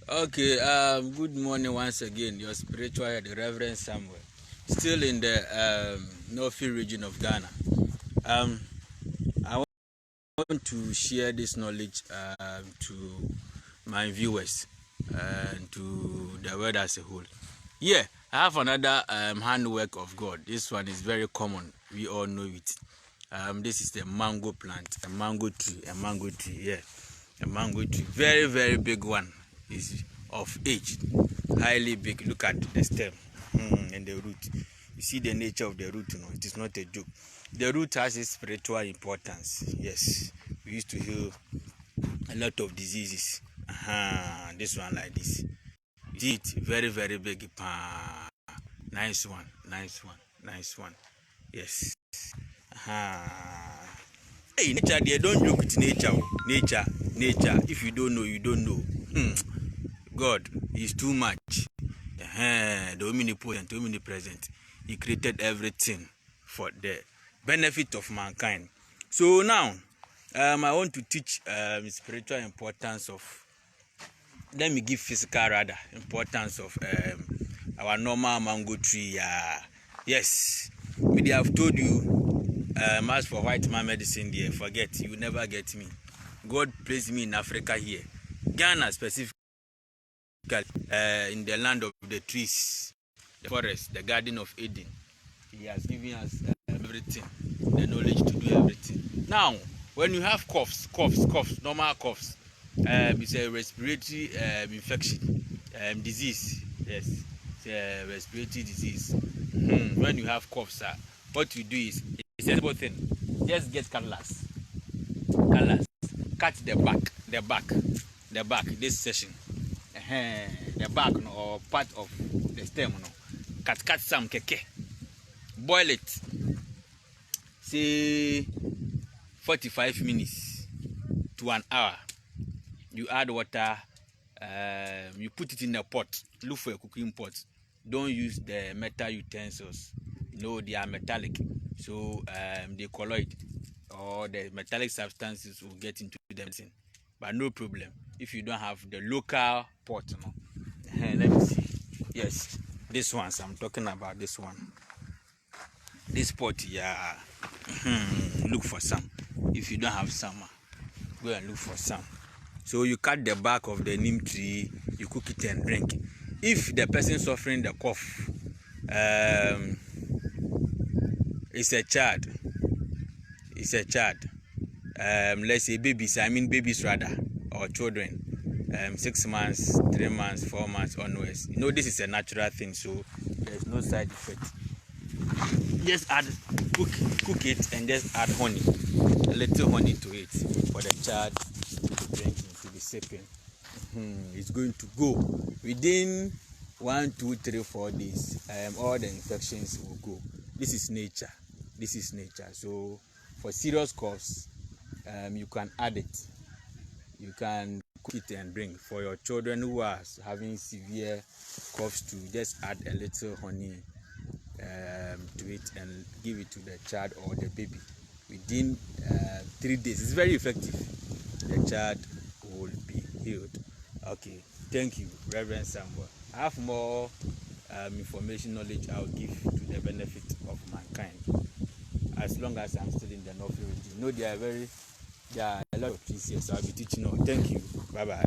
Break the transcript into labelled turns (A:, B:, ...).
A: Okay, good morning once again. Your spiritual head, the Reverend Samuel, still in the Northfield region of Ghana. Um, I want to share this knowledge to my viewers and to the world as a whole. Yeah, I have another handwork of God. This one is very common. We all know it. This is the mango plant, a mango tree, yeah, a mango tree. Very, very big one. Is of age, highly big. Look at the stem and the root. You see the nature of the root, it is not a joke. The root has a spiritual importance. Yes, we used to heal a lot of diseases. This one like this. You see it, very, very big. Nice one, nice one, nice one. Yes. Hey, nature, they don't joke with nature. Nature. If you don't know, you don't know. God is too much. The omnipotent, omnipresent. He created everything for the benefit of mankind. So now, I want to teach spiritual importance of. Let me give physical rather importance of our normal mango tree. Yes, maybe I've told you. As for white man medicine, there, forget, you never get me. God placed me in Africa here, Ghana specifically, in the land of the trees, the forest, the Garden of Eden. He has given us everything, the knowledge to do everything. Now, when you have coughs, normal coughs, it's a respiratory infection, disease. Yes, it's a respiratory disease. When you have coughs, what you do is it's a simple thing. Just get cutlass, cut the back. This session, the back or part of the stem, cut some keke. Boil it, say 45 minutes to an hour. You add water, you put it in a pot. Look for a cooking pot. Don't use the metal utensils. No, they are metallic, so they colloid or the metallic substances will get into the medicine. But no problem if you don't have the local pot. Let me see. Yes, this one. I'm talking about this one. This pot, yeah. Look for some. If you don't have some, go and look for some. So you cut the bark of the neem tree, you cook it and drink. If the person suffering the cough is a child, let's say babies rather, or children, 6 months, 3 months, 4 months onwards. This is a natural thing, so there's no side effect. Just add, cook it, and just add honey, a little honey to it for the child to drink, to be sipping. It's going to go within 1, 2, 3, 4 days. All the infections will go. This is nature. So for serious coughs, you can add it. You can cook it and drink. For your children who are having severe coughs, to just add a little honey to it and give it to the child or the baby. Within 3 days, it's very effective. The child will be healed. Okay, thank you, Reverend Samuel. I have more information, knowledge I'll give to the benefit of mankind. As long as I'm still in the North region. There are a lot of trees here, so I'll be teaching all. Thank you. Bye bye.